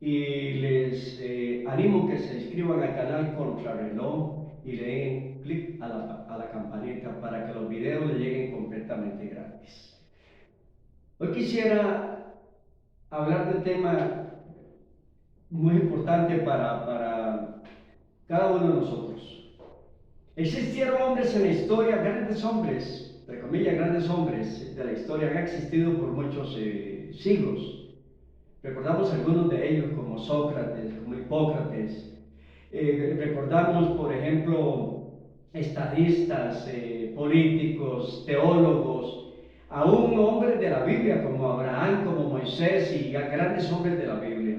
y les animo que se inscriban al canal Contrarreloj y le den clic a la campanita para que los videos les lleguen completamente gratis. Hoy quisiera hablar de un tema muy importante para cada uno de nosotros. Existieron hombres en la historia, grandes hombres, entre comillas, grandes hombres de la historia, que han existido por muchos siglos. Recordamos algunos de ellos como Sócrates, como Hipócrates. Recordamos, por ejemplo, estadistas, políticos, teólogos, aún hombres de la Biblia como Abraham, como Moisés y grandes hombres de la Biblia.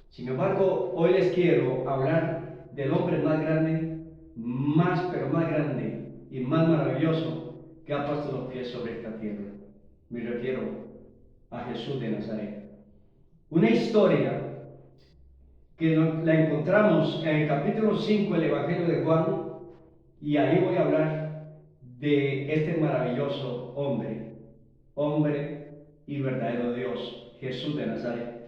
Sin embargo, hoy les quiero hablar del hombre más grande, pero más grande y más maravilloso que ha puesto los pies sobre esta tierra. Me refiero a Jesús de Nazaret. Una historia que la encontramos en el capítulo 5 del Evangelio de Juan, y ahí voy a hablar de este maravilloso hombre y verdadero Dios, Jesús de Nazaret.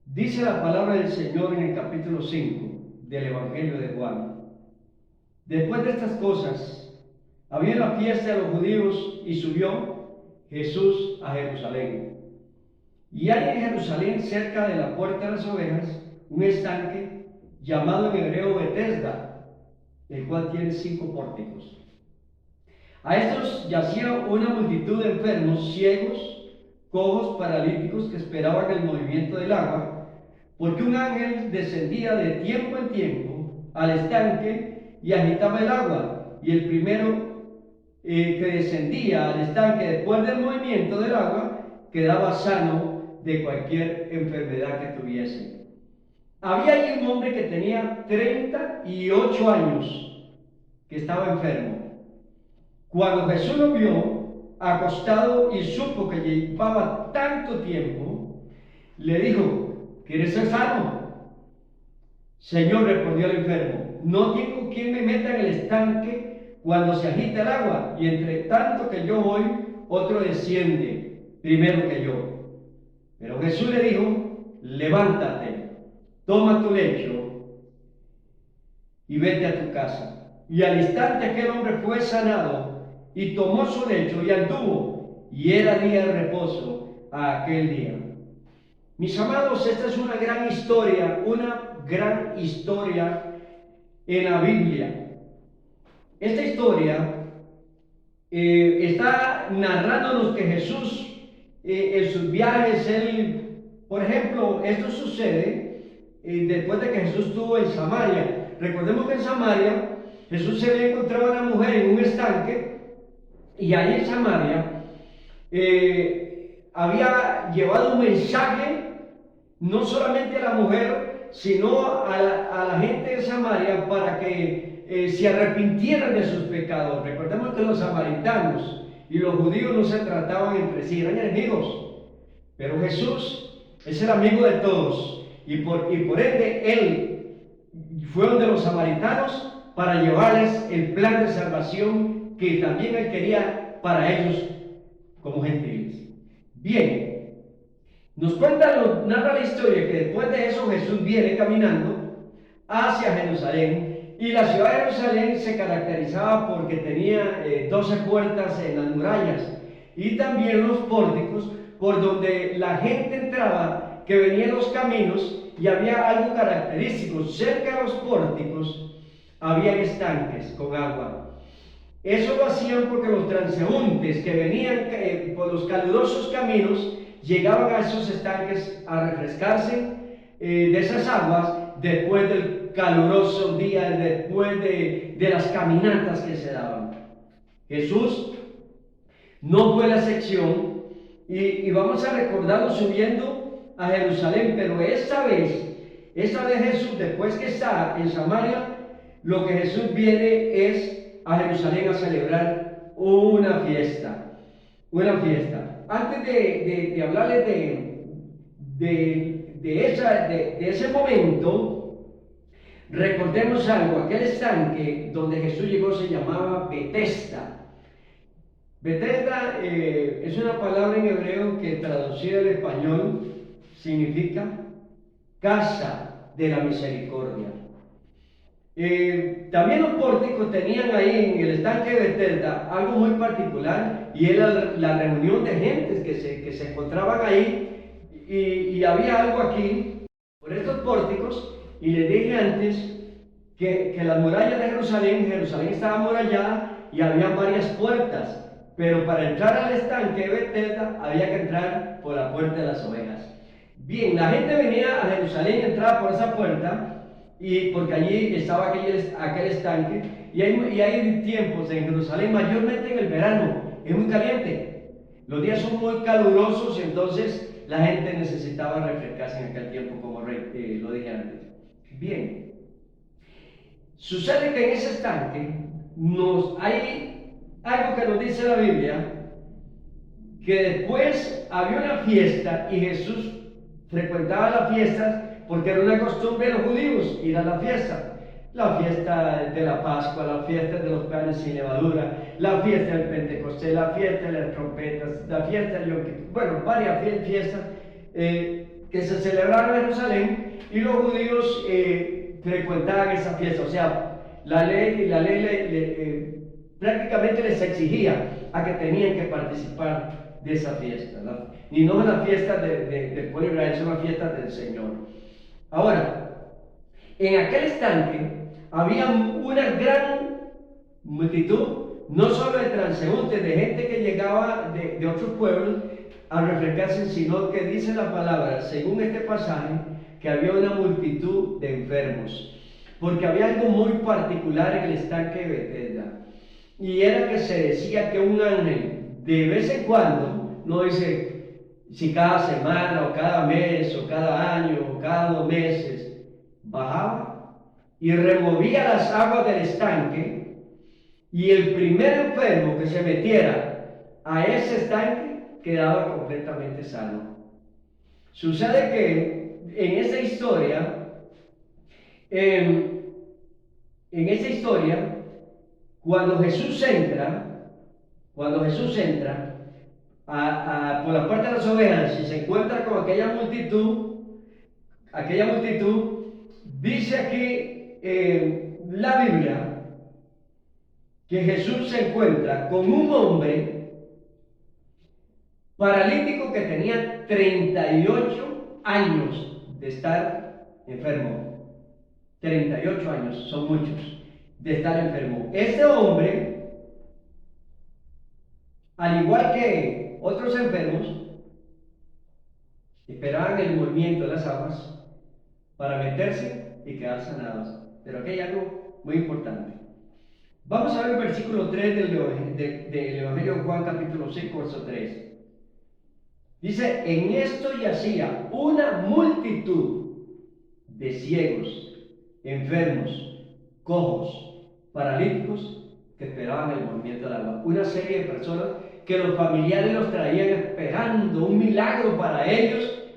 Dice la palabra del Señor en el capítulo 5 del Evangelio de Juan: después de estas cosas, había la fiesta de los judíos y subió Jesús a Jerusalén. Y hay en Jerusalén, cerca de la puerta de las ovejas, un estanque llamado en hebreo Betesda, el cual tiene 5 pórticos. A estos yacía una multitud de enfermos, ciegos, cojos, paralíticos, que esperaban el movimiento del agua, porque un ángel descendía de tiempo en tiempo al estanque y agitaba el agua, y el primero que descendía al estanque después del movimiento del agua quedaba sano de cualquier enfermedad que tuviese. Había allí un hombre que tenía 38 años, que estaba enfermo. Cuando Jesús lo vio acostado y supo que llevaba tanto tiempo, le dijo: ¿quieres ser sano? Señor, respondió el enfermo, no tengo quien me meta en el estanque cuando se agita el agua, y entre tanto que yo voy, otro desciende primero que yo. Pero Jesús le dijo: levántate, toma tu lecho y vete a tu casa. Y al instante aquel hombre fue sanado y tomó su lecho y anduvo, y era día de reposo a aquel día. Mis amados, esta es una gran historia en la Biblia. Esta historia está narrándonos que Jesús, en sus viajes, por ejemplo, esto sucede después de que Jesús estuvo en Samaria. Recordemos que en Samaria Jesús se había encontrado a una mujer en un estanque, y ahí en Samaria había llevado un mensaje no solamente a la mujer, sino a la gente de Samaria, para que se arrepintieran de sus pecados. Recordemos que los samaritanos y los judíos no se trataban entre sí, eran enemigos, pero Jesús es el amigo de todos, y por ende Él fue donde los samaritanos para llevarles el plan de salvación que también Él quería para ellos como gentiles. Bien, narra la historia que después de eso Jesús viene caminando hacia Jerusalén, y la ciudad de Jerusalén se caracterizaba porque tenía 12 puertas en las murallas, y también los pórticos por donde la gente entraba, que venían los caminos, y había algo característico: cerca de los pórticos había estanques con agua. Eso lo hacían porque los transeúntes que venían por los calurosos caminos llegaban a esos estanques a refrescarse de esas aguas después del caluroso día, después de las caminatas que se daban. Jesús no fue la excepción, y vamos a recordarlo subiendo a Jerusalén, pero esta vez Jesús, después que está en Samaria, lo que Jesús viene es a Jerusalén a celebrar una fiesta. Antes de hablarles de ese momento, recordemos algo: aquel estanque donde Jesús llegó se llamaba Betesda. Betesda es una palabra en hebreo que traducida al español significa casa de la misericordia. También los pórticos tenían ahí en el estanque de Bethesda algo muy particular, y era la reunión de gentes que se encontraban ahí, y había algo aquí por estos pórticos. Y les dije antes que las murallas de Jerusalén estaba amurallada y había varias puertas, pero para entrar al estanque de Bethesda había que entrar por la puerta de las ovejas. Bien, la gente venía a Jerusalén, entraba por esa puerta, y porque allí estaba aquel estanque, y hay tiempos en Jerusalén, mayormente en el verano, es muy caliente, los días son muy calurosos, entonces la gente necesitaba refrescarse en aquel tiempo, como lo dije antes. Bien, sucede que en ese estanque hay algo que nos dice la Biblia, que después había una fiesta y Jesús frecuentaba las fiestas porque era una costumbre de los judíos ir a la fiesta de la Pascua, la fiesta de los panes sin levadura, la fiesta del Pentecostés, la fiesta de las trompetas, la fiesta de Yom Kippur, bueno, varias fiestas que se celebraron en Jerusalén, y los judíos frecuentaban esa fiesta. O sea, la ley prácticamente les exigía a que tenían que participar de esa fiesta, ¿no? Y no una fiesta del pueblo de Israel, es una fiesta del Señor. Ahora, en aquel estanque había una gran multitud, no solo de transeúntes, de gente que llegaba de otros pueblos a refrescarse, sino que dice la palabra, según este pasaje, que había una multitud de enfermos, porque había algo muy particular en el estanque de Bethesda, y era que se decía que un ángel, de vez en cuando, no dice si cada semana o cada mes o cada año o cada 2 meses, bajaba y removía las aguas del estanque, y el primer enfermo que se metiera a ese estanque quedaba completamente sano. Sucede que en esa historia, cuando Jesús entra por la puerta de las ovejas y se encuentra con aquella multitud, dice aquí la Biblia que Jesús se encuentra con un hombre paralítico que tenía 38 años de estar enfermo. 38 años, son muchos, de estar enfermo. Este hombre, al igual que otros enfermos, esperaban el movimiento de las aguas para meterse y quedar sanados. Pero aquí hay algo muy importante. Vamos a ver el versículo 3 del Evangelio de Juan, capítulo 5, verso 3. Dice, en esto yacía una multitud de ciegos, enfermos, cojos, paralíticos, que esperaban el movimiento del agua. Una serie de personas que los familiares los traían esperando un milagro para ellos.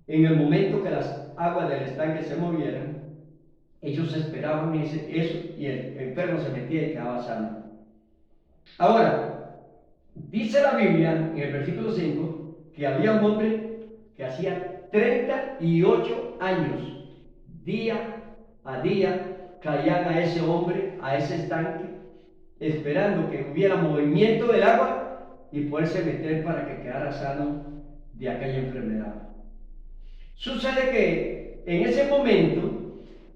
En el momento que las aguas del estanque se movieran, ellos esperaban eso, y el enfermo se metía y quedaba sano. Ahora, dice la Biblia en el versículo 5 que había un hombre que hacía 38 años, día a día, caían a ese hombre, a ese estanque, esperando que hubiera movimiento del agua y poderse meter para que quedara sano de aquella enfermedad. Sucede que en ese momento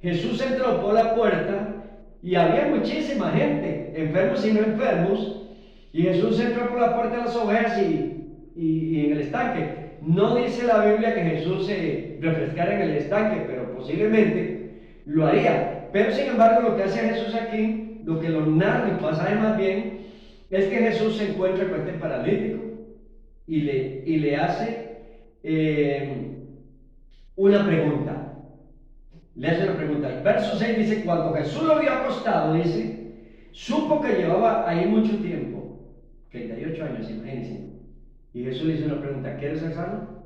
Jesús entró por la puerta y había muchísima gente, enfermos y no enfermos, y Jesús entró por la puerta de las ovejas y en el estanque. No dice la Biblia que Jesús se refrescara en el estanque, pero posiblemente lo haría. Pero sin embargo, lo que hace Jesús aquí, lo que lo narra el pasaje más bien, es que Jesús se encuentra con este paralítico y le hace una pregunta. Le hace una pregunta. El verso 6 dice, cuando Jesús lo vio acostado, dice, supo que llevaba ahí mucho tiempo, 38 años, imagínense. Y Jesús le hizo una pregunta, ¿quieres ser sano?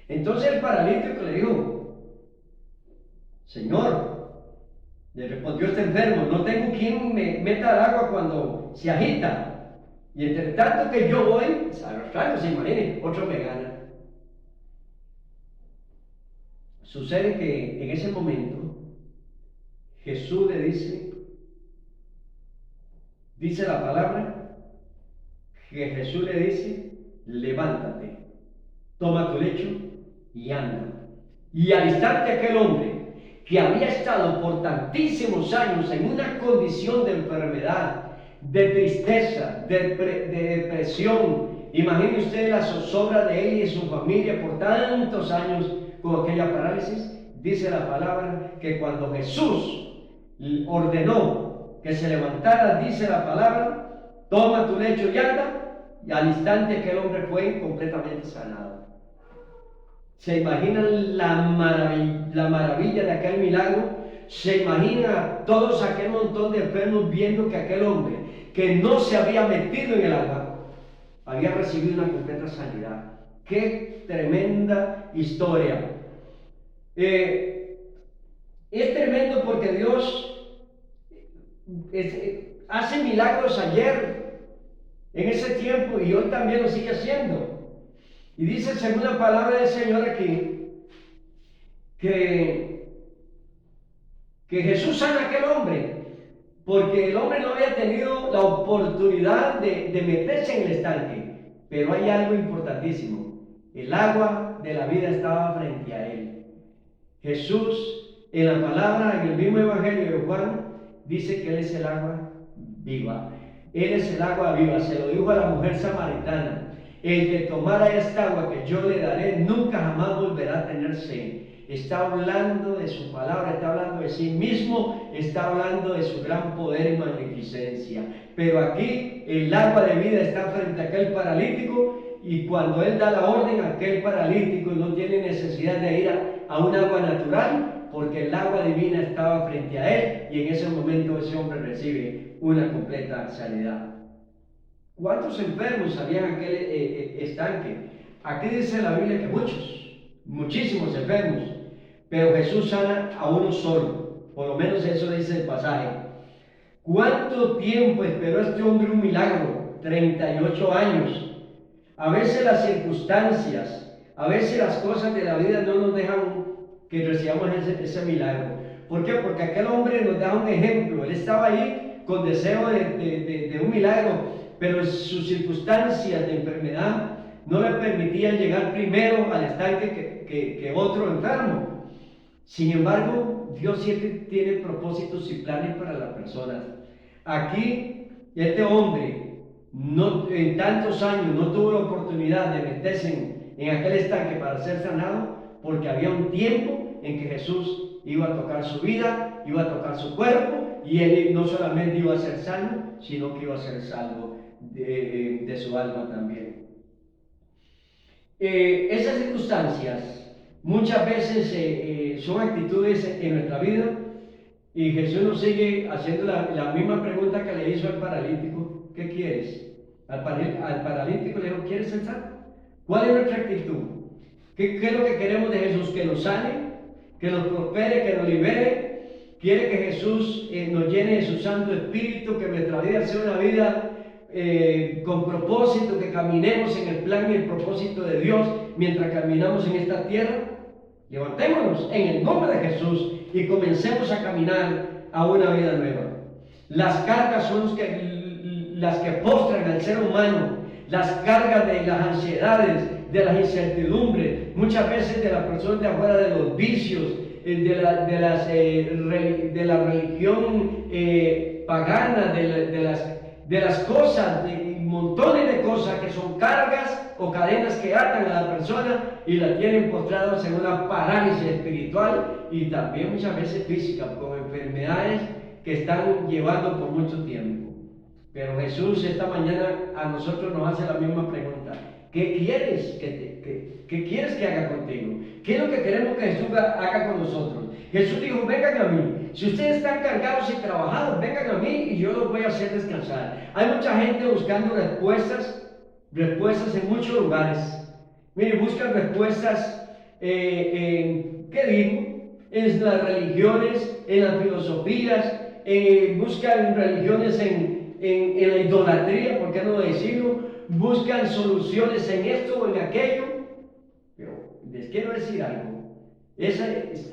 Entonces el paralítico le dijo, Señor, le respondió este enfermo, no tengo quien me meta al agua cuando se agita. Y entre tanto que yo voy, arrastrando, se imaginen, otro me gana. Sucede que en ese momento Jesús le dice la palabra, que Jesús le dice, levántate, toma tu lecho y anda. Y al instante aquel hombre, que había estado por tantísimos años en una condición de enfermedad, de tristeza, de depresión, imagine usted la zozobra de él y de su familia por tantos años con aquella parálisis, dice la palabra que cuando Jesús ordenó que se levantara, dice la palabra, toma tu lecho y anda, y al instante aquel hombre fue completamente sanado. ¿Se imaginan la maravilla de aquel milagro? ¿Se imaginan a todos aquel montón de enfermos viendo que aquel hombre, que no se había metido en el agua, había recibido una completa sanidad? ¡Qué tremenda historia! Es tremendo porque Dios hace milagros ayer, en ese tiempo, y hoy también lo sigue haciendo. Y dice según la palabra del Señor aquí, que Jesús sana a aquel hombre, porque el hombre no había tenido la oportunidad de meterse en el estanque. Pero hay algo importantísimo: el agua de la vida estaba frente a él. Jesús, en la palabra, en el mismo Evangelio de Juan, dice que Él es el agua viva. Él es el agua viva. Se lo dijo a la mujer samaritana: el que tomara esta agua que yo le daré, nunca jamás volverá a tener sed. Está hablando de su palabra, está hablando de sí mismo, está hablando de su gran poder y magnificencia. Pero aquí el agua de vida está frente a aquel paralítico, y cuando él da la orden, aquel paralítico no tiene necesidad de ir a un agua natural, porque el agua divina estaba frente a él, y en ese momento ese hombre recibe una completa sanidad. ¿Cuántos enfermos había en aquel estanque? Aquí dice la Biblia que muchísimos enfermos, pero Jesús sana a uno solo, por lo menos eso dice el pasaje. ¿Cuánto tiempo esperó este hombre un milagro? 38 años. A veces las circunstancias, a veces las cosas de la vida no nos dejan que recibamos ese milagro. ¿Por qué? Porque aquel hombre nos da un ejemplo. Él estaba ahí con deseo de un milagro, pero sus circunstancias de enfermedad no le permitían llegar primero al estanque que otro enfermo. Sin embargo, Dios siempre tiene propósitos y planes para las personas. Aquí, este hombre, en tantos años no tuvo la oportunidad de meterse en aquel estanque para ser sanado, porque había un tiempo en que Jesús iba a tocar su vida, iba a tocar su cuerpo, y él no solamente iba a ser sano, sino que iba a ser salvo de su alma también. Esas circunstancias muchas veces son actitudes en nuestra vida, y Jesús nos sigue haciendo la misma pregunta que le hizo al paralítico: ¿qué quieres? Al paralítico le dijo: ¿quieres ser sano? ¿Cuál es nuestra actitud? ¿Qué es lo que queremos de Jesús? ¿Que nos sane? ¿Que nos prospere? ¿Que nos libere? ¿Quiere que Jesús nos llene de su Santo Espíritu? ¿Que nuestra vida sea una vida con propósito? ¿Que caminemos en el plan y el propósito de Dios mientras caminamos en esta tierra? Levantémonos en el nombre de Jesús y comencemos a caminar a una vida nueva. Las cargas son las que postran al ser humano, las cargas de las ansiedades, de las incertidumbres, muchas veces de las personas de afuera, de los vicios, de la religión pagana, de las cosas, de montones de cosas que son cargas o cadenas que atan a la persona y la tienen postrados en una parálisis espiritual y también muchas veces física, con enfermedades que están llevando por mucho tiempo. Pero Jesús esta mañana a nosotros nos hace la misma pregunta: ¿qué quieres ¿qué quieres que haga contigo? ¿Qué es lo que queremos que Jesús haga con nosotros? Jesús dijo: vengan a mí. Si ustedes están cargados y trabajados, vengan a mí y yo los voy a hacer descansar. Hay mucha gente buscando respuestas en muchos lugares. Mire, buscan respuestas ¿qué digo? En las religiones, en las filosofías, buscan religiones en la idolatría, ¿por qué no decirlo? Buscan soluciones en esto o en aquello. Pero les quiero decir algo: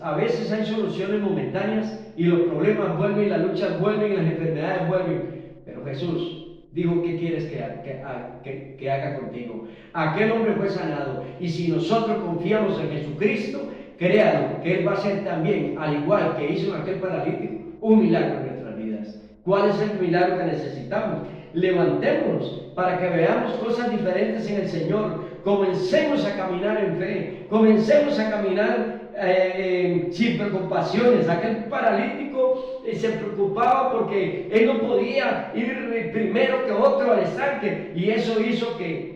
A veces hay soluciones momentáneas y los problemas vuelven, las luchas vuelven, las enfermedades vuelven. Pero Jesús dijo: ¿qué quieres que haga contigo? Aquel hombre fue sanado. Y si nosotros confiamos en Jesucristo, créalo que Él va a hacer también, al igual que hizo en aquel paralítico, un milagro en nuestras vidas. ¿Cuál es el milagro que necesitamos? Levantémonos para que veamos cosas diferentes en el Señor. Comencemos a caminar en fe. Comencemos a caminar sin preocupaciones. Aquel paralítico se preocupaba porque él no podía ir primero que otro al estanque, y eso hizo que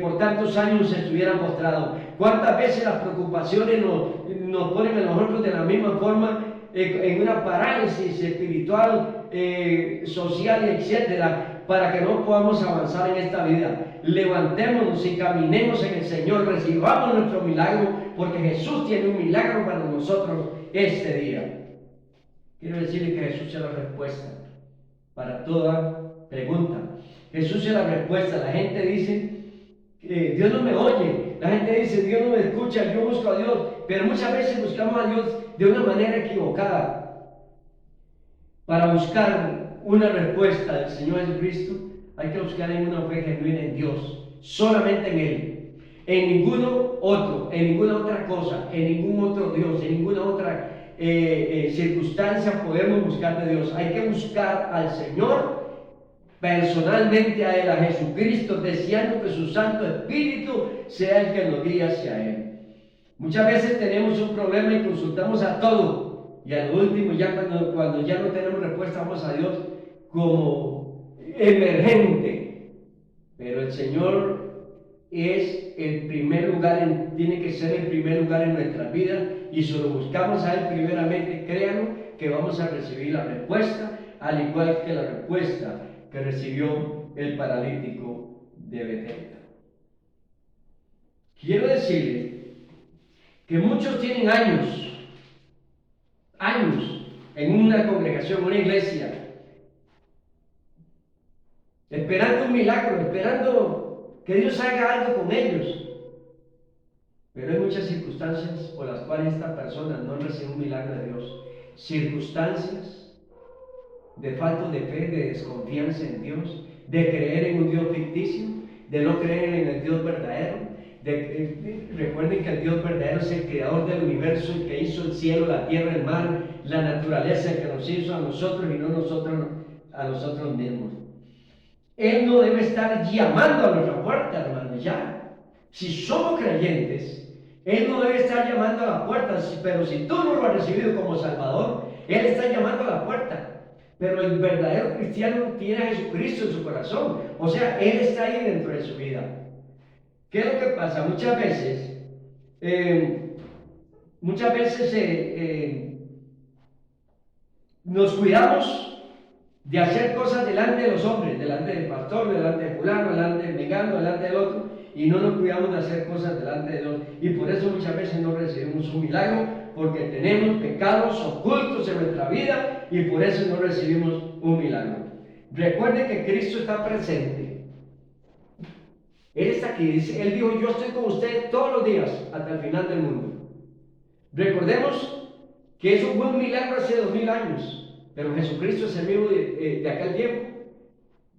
por tantos años estuviera postrado. ¿Cuántas veces las preocupaciones nos ponen a nosotros de la misma forma en una parálisis espiritual, social, etcétera, para que no podamos avanzar en esta vida? Levantémonos y caminemos en el Señor, recibamos nuestro milagro, porque Jesús tiene un milagro para nosotros este día. Quiero decirle que Jesús es la respuesta para toda pregunta. Jesús es la respuesta. La gente dice: Dios no me oye. La gente dice: Dios no me escucha. Yo busco a Dios, pero muchas veces buscamos a Dios de una manera equivocada. Para buscar una respuesta del Señor Jesucristo, hay que buscar en una fe genuina en Dios, solamente en Él, en ninguno otro, en ninguna otra cosa, en ningún otro Dios, en ninguna otra circunstancia podemos buscar de Dios. Hay que buscar al Señor personalmente, a Él, a Jesucristo, deseando que su Santo Espíritu sea el que nos guíe hacia Él. Muchas veces tenemos un problema y consultamos a todo, y a lo último, ya cuando ya no tenemos respuesta, vamos a Dios como emergente. Pero el Señor es el primer lugar, tiene que ser el primer lugar en nuestras vidas, y si lo buscamos a Él primeramente, créanlo que vamos a recibir la respuesta, al igual que la respuesta que recibió el paralítico de Bethesda. Quiero decirles que muchos tienen años en una congregación, una iglesia, esperando un milagro, esperando que Dios haga algo con ellos. Pero hay muchas circunstancias por las cuales esta persona no recibe un milagro de Dios. Circunstancias de falta de fe, de desconfianza en Dios, de creer en un Dios ficticio, de no creer en el Dios verdadero. Recuerden que el Dios verdadero es el creador del universo, el que hizo el cielo, la tierra, el mar, la naturaleza, el que nos hizo a nosotros y no nosotros a nosotros mismos. Él no debe estar llamando a nuestra puerta, hermanos, ya. Si somos creyentes, Él no debe estar llamando a la puerta, pero si tú no lo has recibido como Salvador, Él está llamando a la puerta. Pero el verdadero cristiano tiene a Jesucristo en su corazón, o sea, Él está ahí dentro de su vida. ¿Qué es lo que pasa? Muchas veces nos cuidamos de hacer cosas delante de los hombres, delante del pastor, delante de fulano, delante del mengano, delante del otro, y no nos cuidamos de hacer cosas delante de Dios, y por eso muchas veces no recibimos un milagro, porque tenemos pecados ocultos en nuestra vida, y por eso no recibimos un milagro. Recuerden que Cristo está presente. Él está aquí, Él dijo: yo estoy con ustedes todos los días hasta el final del mundo. Recordemos que eso fue un milagro hace 2000 años, pero Jesucristo es el mismo de aquel tiempo,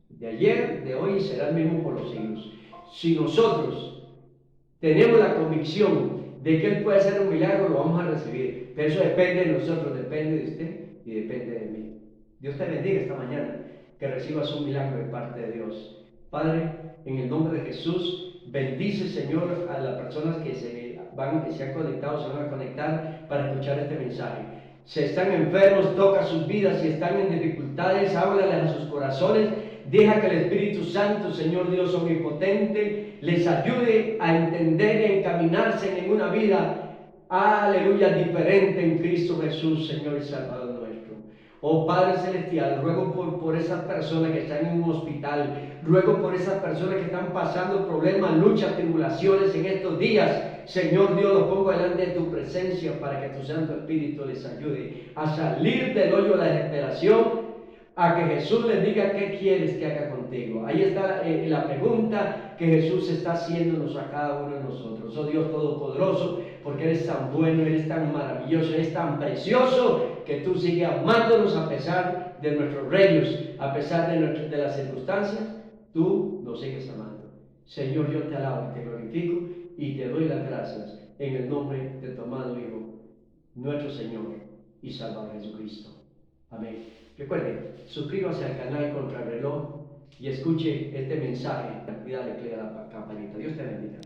de ayer, de hoy, y será el mismo por los siglos. Si nosotros tenemos la convicción de que Él puede hacer un milagro, lo vamos a recibir, pero eso depende de nosotros, depende de usted y depende de mí. Dios te bendiga esta mañana, que recibas un milagro de parte de Dios. Padre, en el nombre de Jesús, bendice, Señor, a las personas que se han conectado, se van a conectar para escuchar este mensaje. Si están enfermos, toca sus vidas. Si están en dificultades, háblales a sus corazones. Deja que el Espíritu Santo, Señor Dios omnipotente, les ayude a entender y a encaminarse en una vida, aleluya, diferente en Cristo Jesús, Señor y Salvador nuestro. Oh Padre Celestial, ruego por esas personas que están en un hospital, ruego por esas personas que están pasando problemas, luchas, tribulaciones en estos días. Señor Dios, los pongo delante de tu presencia para que tu Santo Espíritu les ayude a salir del hoyo de la desesperación, a que Jesús les diga: ¿qué quieres que haga contigo? Ahí está la pregunta que Jesús está haciéndonos a cada uno de nosotros. Oh Dios Todopoderoso, porque eres tan bueno, eres tan maravilloso, eres tan precioso, que tú sigues amándonos a pesar de nuestros reinos, a pesar de las circunstancias, tú nos sigues amando. Señor, yo te alabo y te glorifico y te doy las gracias en el nombre de tu amado Hijo, nuestro Señor y Salvador Jesucristo. Amén. Recuerden, suscríbase al canal Contrarreloj y escuche este mensaje. Cuidado, le clic a la campanita. Dios te bendiga.